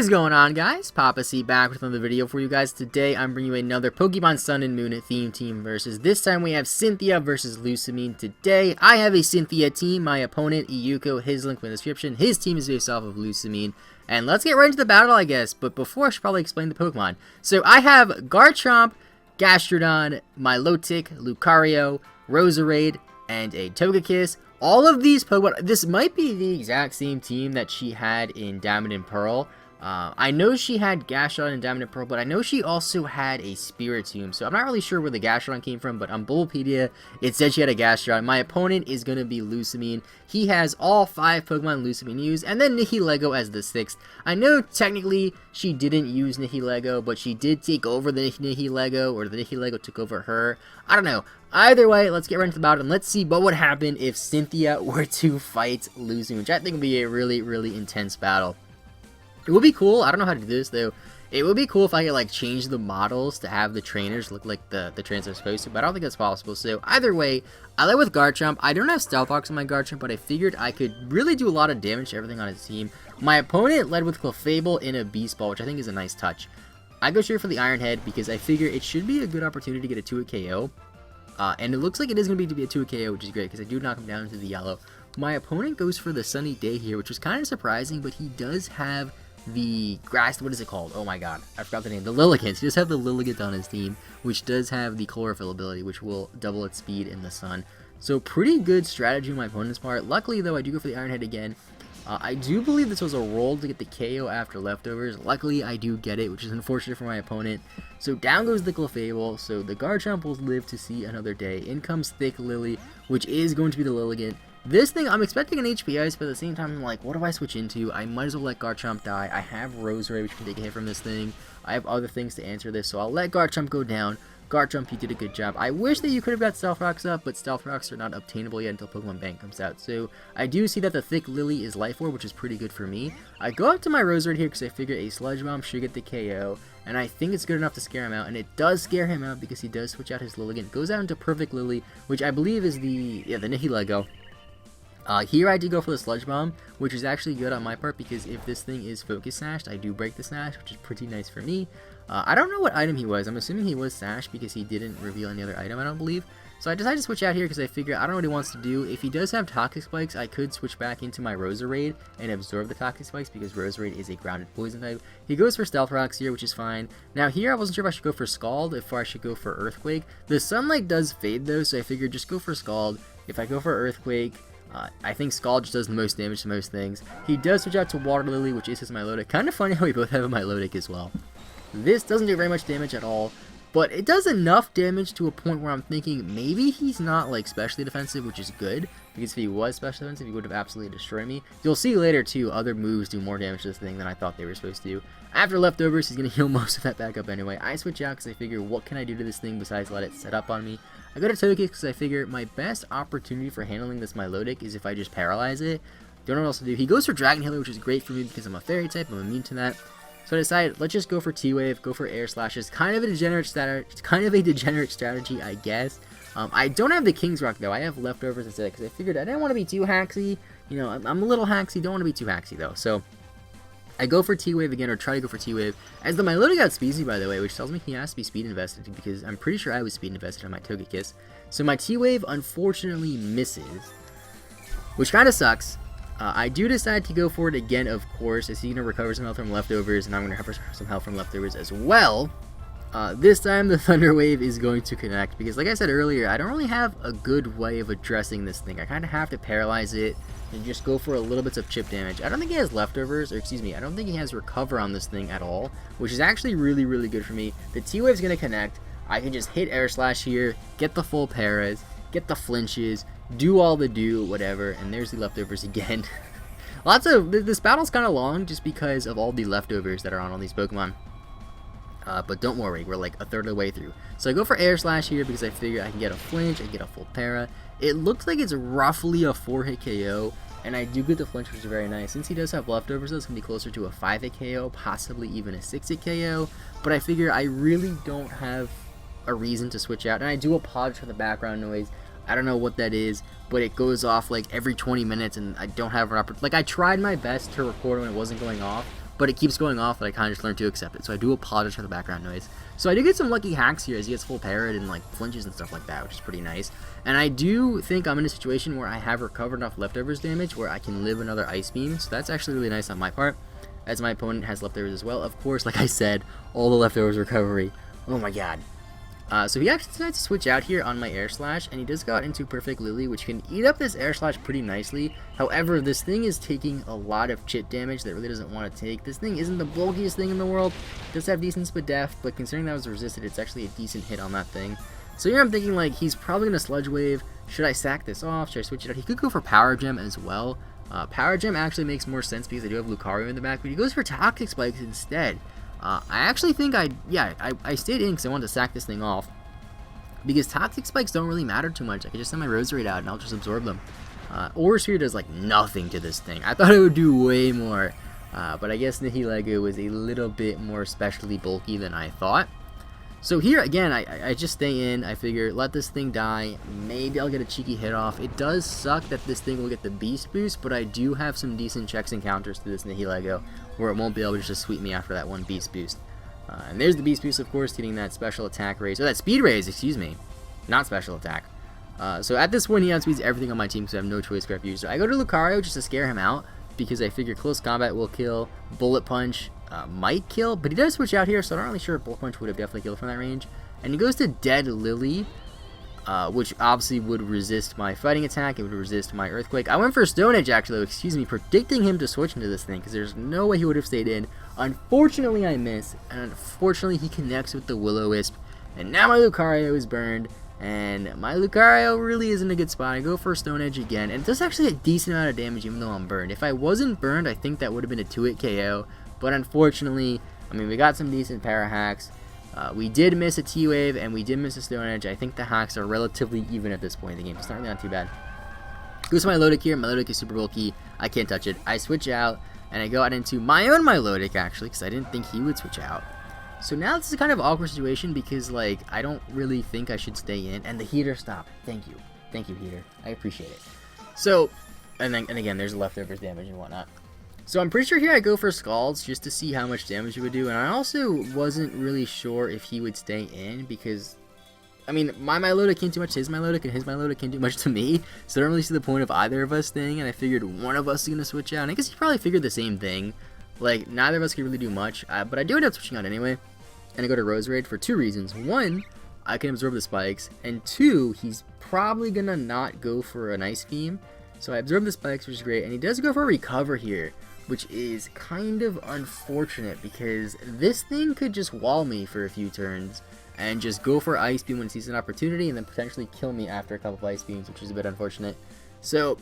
What is going on, guys? Papa C back with another video for you guys. Today I'm bringing you another Pokemon Sun and Moon theme team versus. This time we have Cynthia versus Lusamine. Today I have a Cynthia team. My opponent Iyuko, his link in the description. His team is based off of Lusamine. And let's get right into the battle, I guess. But before, I should probably explain the Pokemon. So I have Garchomp, Gastrodon, Milotic, Lucario, Roserade, and a Togekiss. All of these Pokemon, this might be the exact same team that she had in Diamond and Pearl. I know she had Gastrodon in Diamond and Pearl, but I know she also had a Spiritomb, so I'm not really sure where the Gastrodon came from, but on Bulbapedia, it said she had a Gastrodon. My opponent is going to be Lusamine. He has all 5 Pokemon Lusamine used, and then Nihilego as the 6th. I know technically she didn't use Nihilego, but she did take over the Nihilego, or the Nihilego took over her. I don't know. Either way, let's get right into the battle, and let's see what would happen if Cynthia were to fight Lusamine, which I think would be a really, really intense battle. It would be cool. I don't know how to do this, though. It would be cool if I could, like, change the models to have the trainers look like the trainers are supposed to, but I don't think that's possible. So, either way, I led with Garchomp. I don't have Stealth Rocks on my Garchomp, but I figured I could really do a lot of damage to everything on his team. My opponent led with Clefable in a Beast Ball, which I think is a nice touch. I go straight for the Iron Head because I figure it should be a good opportunity to get a 2-hit KO. And it looks like it is going to be a 2-hit KO, which is great because I do knock him down into the yellow. My opponent goes for the Sunny Day here, which was kind of surprising, but he does have the grass, what is it called? Oh my god, I forgot the name. The Lilligant. He does have the Lilligant on his team, which does have the Chlorophyll ability, which will double its speed in the sun. So pretty good strategy on my opponent's part. Luckily, though, I do go for the Iron Head again. I do believe this was a roll to get the KO after leftovers. Luckily, I do get it, which is unfortunate for my opponent. So down goes the Clefable, so the Garchomp will live to see another day. In comes Thick Lily, which is going to be the Lilligant. This thing, I'm expecting an HP Ice, but at the same time, I'm like, what do I switch into? I might as well let Garchomp die. I have Roserade, which can take a hit from this thing. I have other things to answer this, so I'll let Garchomp go down. Garchomp, you did a good job. I wish that you could have got Stealth Rocks up, but Stealth Rocks are not obtainable yet until Pokemon Bank comes out. So I do see that the Thick Lily is Life Orb, which is pretty good for me. I go up to my Roserade here because I figure a Sludge Bomb should get the KO, and I think it's good enough to scare him out, and it does scare him out because he does switch out his Lilligant. Goes out into Perfect Lily, which I believe is the Nihilego. Here I do go for the Sludge Bomb, which is actually good on my part because if this thing is Focus Sashed, I do break the Sash, which is pretty nice for me. I don't know what item he was. I'm assuming he was Sash because he didn't reveal any other item, I don't believe. So I decided to switch out here because I figure I don't know what he wants to do. If he does have Toxic Spikes, I could switch back into my Roserade and absorb the Toxic Spikes because Roserade is a grounded poison type. He goes for Stealth Rocks here, which is fine. Now here I wasn't sure if I should go for Scald, if I should go for Earthquake. The Sunlight does fade though, so I figured just go for Scald. If I go for Earthquake, I think Scald just does the most damage to most things. He does switch out to Water Lily, which is his Milotic. Kind of funny how we both have a Milotic as well. This doesn't do very much damage at all, but it does enough damage to a point where I'm thinking maybe he's not like specially defensive, which is good, because if he was special defensive, he would have absolutely destroyed me. You'll see later too, other moves do more damage to this thing than I thought they were supposed to. After leftovers, he's going to heal most of that back up anyway. I switch out because I figure, what can I do to this thing besides let it set up on me? I go to Togekiss because I figure my best opportunity for handling this Milotic is if I just paralyze it. Don't know what else to do. He goes for Dragon Healer, which is great for me because I'm a Fairy type. I'm immune to that. So I decided, let's just go for T-Wave, go for Air Slashes. Kind of a degenerate strategy, I guess. I don't have the King's Rock, though. I have leftovers instead because I figured I didn't want to be too hacksy. You know, I'm a little hacksy. Don't want to be too hacksy, though. So I go for T-Wave again, or try to go for T-Wave. As the Milotic got Speedy, by the way, which tells me he has to be speed invested because I'm pretty sure I was speed invested on my Togekiss. So my T-Wave unfortunately misses, which kind of sucks. I do decide to go for it again, of course, as he's going to recover some health from leftovers, and I'm going to recover some health from leftovers as well. This time, the Thunder Wave is going to connect, because like I said earlier, I don't really have a good way of addressing this thing. I kind of have to paralyze it and just go for a little bits of chip damage. I don't think he has leftovers, or excuse me, I don't think he has recover on this thing at all, which is actually really, really good for me. The T-Wave is going to connect. I can just hit Air Slash here, get the full paras, get the flinches, do all the whatever, and there's the leftovers again. This battle's kind of long just because of all the leftovers that are on all these Pokemon. But don't worry, we're like a third of the way through. So I go for Air Slash here because I figure I can get a flinch, I can get a full para. It looks like it's roughly a 4-hit KO, and I do get the flinch, which is very nice. Since he does have leftovers, it's going to be closer to a 5-hit KO, possibly even a 6-hit KO. But I figure I really don't have a reason to switch out, and I do apologize for the background noise. I don't know what that is, but it goes off like every 20 minutes, and I don't have an opportunity. Like, I tried my best to record when it wasn't going off, but it keeps going off, and I kind of just learned to accept it. So I do apologize for the background noise. So I do get some lucky hacks here as he gets full parried and like flinches and stuff like that, which is pretty nice. And I do think I'm in a situation where I have recovered enough leftovers damage where I can live another ice beam. So that's actually really nice on my part, as my opponent has leftovers as well. Of course, like I said, all the leftovers recovery. Oh my god. So he actually decides to switch out here on my air slash, and he does go out into perfect lily, which can eat up this air slash pretty nicely. However, this thing is taking a lot of chip damage that it really doesn't want to take. This thing isn't the bulkiest thing in the world. It does have decent spit def, but considering that was resisted, it's actually a decent hit on that thing. So here I'm thinking, like, he's probably going to sludge wave. Should I sack this off? Should I switch it out? He could go for power gem as well. Power gem actually makes more sense because I do have Lucario in the back, but he goes for toxic spikes instead. I actually think I stayed in because I wanted to sack this thing off, because toxic spikes don't really matter too much. I can just send my Rosary out and I'll just absorb them. Aura Sphere does like nothing to this thing. I thought it would do way more, but I guess Nihilego was a little bit more specially bulky than I thought. So here again, I just stay in. I figure let this thing die. Maybe I'll get a cheeky hit off. It does suck that this thing will get the beast boost, but I do have some decent checks and counters to this Nihilego where it won't be able to just sweep me after that one beast boost. And there's the beast boost, of course, getting that special attack raise, or that speed raise, excuse me, not special attack. So at this point, he outspeeds everything on my team, so I have no choice but to use it. I go to Lucario just to scare him out, because I figure close combat will kill, bullet punch might kill, but he does switch out here, so I'm not really sure if bullet punch would have definitely killed from that range. And he goes to Dead Lily, which obviously would resist my fighting attack. It would resist my earthquake. I went for Stone Edge, actually, excuse me, predicting him to switch into this thing, because there's no way he would have stayed in. Unfortunately, I miss, and unfortunately, he connects with the Will-O-Wisp, and now my Lucario is burned, and my Lucario really isn't a good spot. I go for Stone Edge again, and it does actually a decent amount of damage even though I'm burned. If I wasn't burned, I think that would have been a 2-hit KO, but unfortunately, I mean, we got some decent para hacks. We did miss a T-Wave, and we did miss a Stone Edge. I think the hacks are relatively even at this point in the game. It's not really not too bad. Goes to my Milotic here. Milotic is super bulky. I can't touch it. I switch out, and I go out into my own Milotic, actually, because I didn't think he would switch out. So now this is a kind of awkward situation, because, like, I don't really think I should stay in. And the heater stopped. Thank you. Thank you, heater. I appreciate it. So, and again, there's leftovers damage and whatnot. So I'm pretty sure here I go for Scalds just to see how much damage it would do, and I also wasn't really sure if he would stay in, because, I mean, my Milotic can't do much to his Milotic, and his Milotic can't do much to me, so I don't really see the point of either of us staying, and I figured one of us is going to switch out, and I guess he probably figured the same thing. Like, neither of us could really do much, but I do end up switching out anyway, and I go to Roserade for 2 reasons. 1, I can absorb the spikes, and 2, he's probably going to not go for an Ice Beam, so I absorb the spikes, which is great, and he does go for a Recover here, which is kind of unfortunate because this thing could just wall me for a few turns and just go for Ice Beam when it sees an opportunity and then potentially kill me after a couple of Ice Beams, which is a bit unfortunate. So,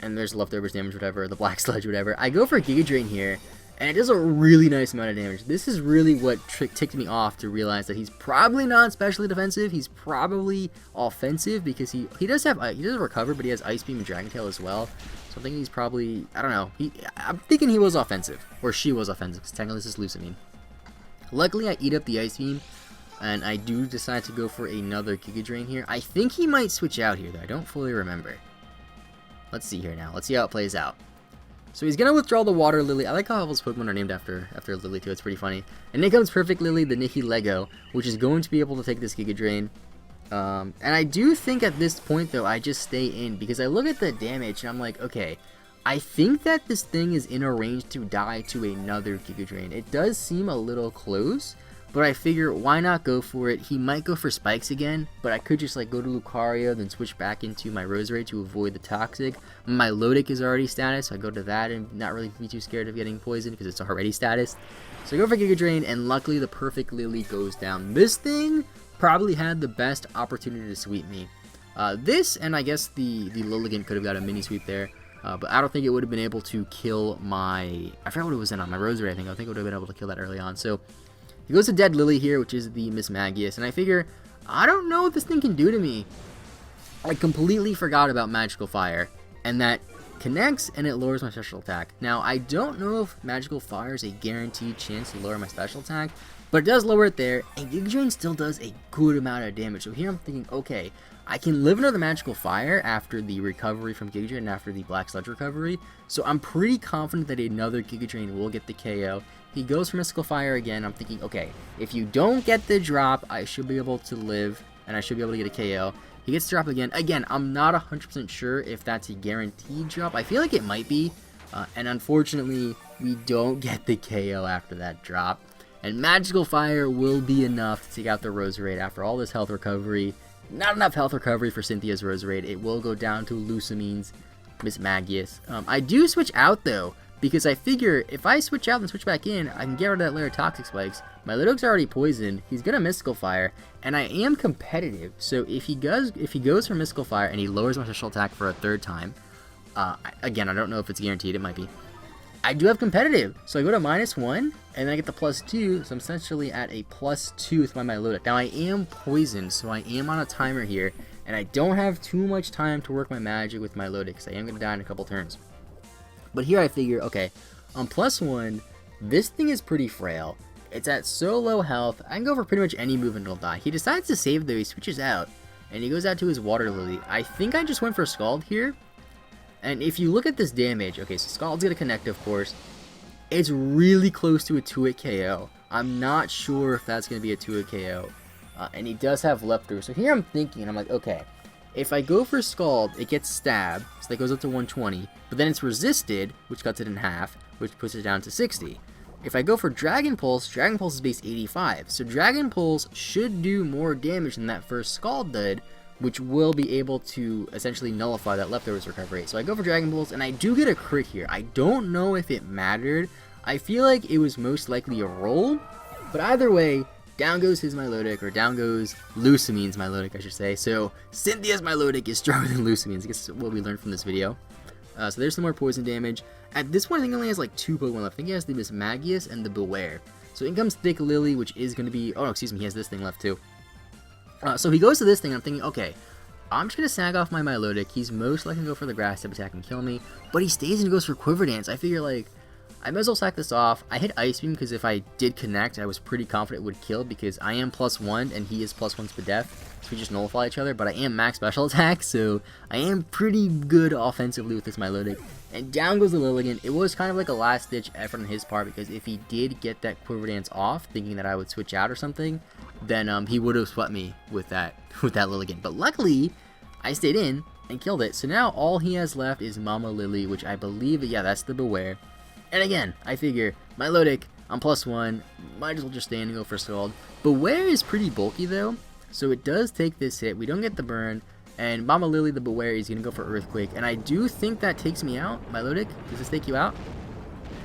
and there's leftovers damage, whatever, the Black Sludge, whatever. I go for Giga Drain here, and it does a really nice amount of damage. This is really what ticked me off to realize that he's probably not specially defensive. He's probably offensive because he does have Recover, but he has Ice Beam and Dragon Tail as well. So I'm thinking he's probably, I don't know, I'm thinking he was offensive, or she was offensive, because technically this is Lusamine. Luckily, I eat up the Ice Beam, and I do decide to go for another Giga Drain here. I think he might switch out here, though. I don't fully remember. Let's see here now. Let's see how it plays out. So he's going to withdraw the Water Lily. I like how all those Pokemon are named after Lily, too. It's pretty funny. And then comes Perfect Lily, the Nihilego, which is going to be able to take this Giga Drain. And I do think at this point, though, I just stay in, because I look at the damage, and I'm like, okay, I think that this thing is in a range to die to another Giga Drain. It does seem a little close, but I figure, why not go for it? He might go for Spikes again, but I could just, like, go to Lucario, then switch back into my Roserade to avoid the Toxic. My Milotic is already status, so I go to that and not really be too scared of getting poisoned, because it's already status. So I go for Giga Drain, and luckily the Perfect Lily goes down. This thing probably had the best opportunity to sweep me. This, and I guess the Lilligant could have got a mini sweep there, but I don't think it would have been able to kill my, I forgot what it was in on, my Rosary, I think it would have been able to kill that early on. So he goes to Dead Lily here, which is the Miss Magius, and I figure, I don't know what this thing can do to me. I completely forgot about Magical Fire, and that connects and it lowers my special attack. Now, I don't know if Magical Fire is a guaranteed chance to lower my special attack, but it does lower it there, and Giga Drain still does a good amount of damage. So here I'm thinking, okay, I can live another Magical Fire after the recovery from Giga Drain and after the Black Sludge recovery, so I'm pretty confident that another Giga Drain will get the KO. He goes for Mystical Fire again. I'm thinking, okay, if you don't get the drop, I should be able to live, and I should be able to get a KO. He gets the drop again. Again, I'm not 100% sure if that's a guaranteed drop. I feel like it might be, and unfortunately, we don't get the KO after that drop. And Magical Fire will be enough to take out the Roserade after all this health recovery. Not enough health recovery for Cynthia's Roserade. It will go down to Lusamine's Miss Magius. I do switch out though, because I figure if I switch out and switch back in, I can get rid of that layer of Toxic Spikes. My Lidoc's already poisoned. He's gonna Mystical Fire, and I am competitive. So if he goes for Mystical Fire and he lowers my special attack for a third time, again, I don't know if it's guaranteed. It might be. I do have competitive, so I go to -1, and then I get the +2, so I'm essentially at a +2 with my Milotic. Now I am poisoned, so I am on a timer here, and I don't have too much time to work my magic with Milotic, because I am going to die in a couple turns. But here I figure, okay, on +1, this thing is pretty frail. It's at so low health, I can go for pretty much any move and it'll die. He decides to save though, he switches out, and he goes out to his Water Lily. I think I just went for Scald here. And if you look at this damage, okay, so Scald's gonna connect, of course. It's really close to a 2-hit KO. I'm not sure if that's gonna be a 2-hit KO. And he does have leftover. So here I'm thinking, I'm like, okay, if I go for Scald, it gets stabbed, so that goes up to 120. But then it's resisted, which cuts it in half, which puts it down to 60. If I go for Dragon Pulse is base 85. So Dragon Pulse should do more damage than that first Scald did, which will be able to essentially nullify that leftovers recovery. So I go for Dragon Pulse, and I do get a crit here. I don't know if it mattered. I feel like it was most likely a roll, but either way, down goes his Milotic, or down goes Lusamine's Milotic, I should say. So Cynthia's Milotic is stronger than Lusamine's. I guess that's what we learned from this video. So there's some more poison damage. At this point, I think he only has like 2 Pokemon left. I think he has the Miss Magius and the Beware. So in comes Thick Lily, which is going to be... Oh, no, excuse me, he has this thing left too. So he goes to this thing, I'm thinking, okay, I'm just going to snag off my Milotic. He's most likely going to go for the Grass type attack and kill me, but he stays and goes for Quiver Dance. I figure, like, I might as well sack this off. I hit Ice Beam because if I did connect, I was pretty confident it would kill because I am +1 and he is +1 Spadef, so we just nullify each other, but I am max special attack, so I am pretty good offensively with this Milotic. And down goes the Lilligant. It was kind of like a last-ditch effort on his part because if he did get that Quiver Dance off, thinking that I would switch out or something, then he would have swept me with that Lilligant. But luckily, I stayed in and killed it. So now all he has left is Mama Lily, which I believe, yeah, that's the Beware. And again, I figure, Milotic, I'm +1, might as well just stay in and go for Scald. Beware is pretty bulky though, so it does take this hit. We don't get the burn, and Mama Lily, the Beware, is going to go for Earthquake. And I do think that takes me out. Milotic, does this take you out?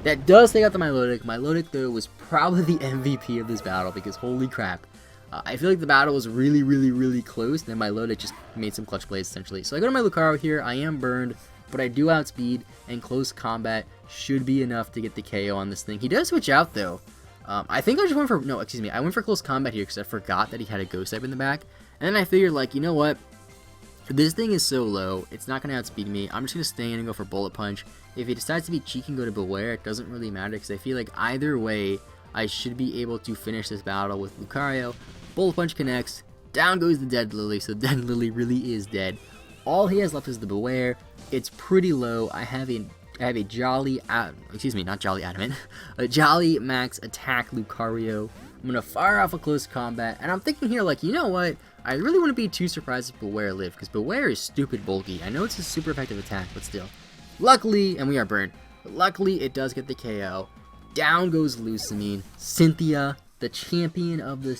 That does take out the Milotic. Milotic, though, was probably the MVP of this battle because holy crap. I feel like the battle was really, really, really close, and then Milotic just made some clutch plays, essentially. So I go to my Lucario here. I am burned, but I do outspeed, and close combat should be enough to get the KO on this thing. He does switch out, though. I think I just went for... No, excuse me. I went for close combat here because I forgot that he had a Ghost type in the back. And then I figured, like, you know what? This thing is so low, it's not going to outspeed me. I'm just going to stay in and go for Bullet Punch. If he decides to be cheeky and go to Beware, it doesn't really matter because I feel like either way, I should be able to finish this battle with Lucario. Bullet Punch connects, down goes the dead Lily, so dead Lily really is dead. All he has left is the Beware. It's pretty low. I have a Jolly, not Jolly Adamant, a Jolly Max Attack Lucario. I'm going to fire off a close combat, and I'm thinking here, like, you know what? I really wouldn't be too surprised if Beware lived, because Beware is stupid bulky. I know it's a super effective attack, but still. Luckily, and we are burned, but luckily it does get the KO. Down goes Lusamine. Cynthia, the champion of the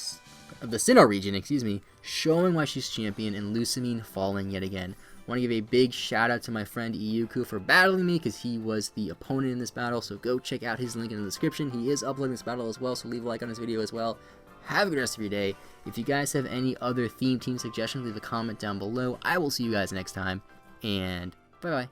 Sinnoh region, showing why she's champion, and Lusamine falling yet again. I want to give a big shout out to my friend Iyuku for battling me because he was the opponent in this battle, so go check out his link in the description. He is uploading this battle as well, so leave a like on this video as well. Have a good rest of your day. If you guys have any other theme team suggestions, leave a comment down below. I will see you guys next time, and bye-bye.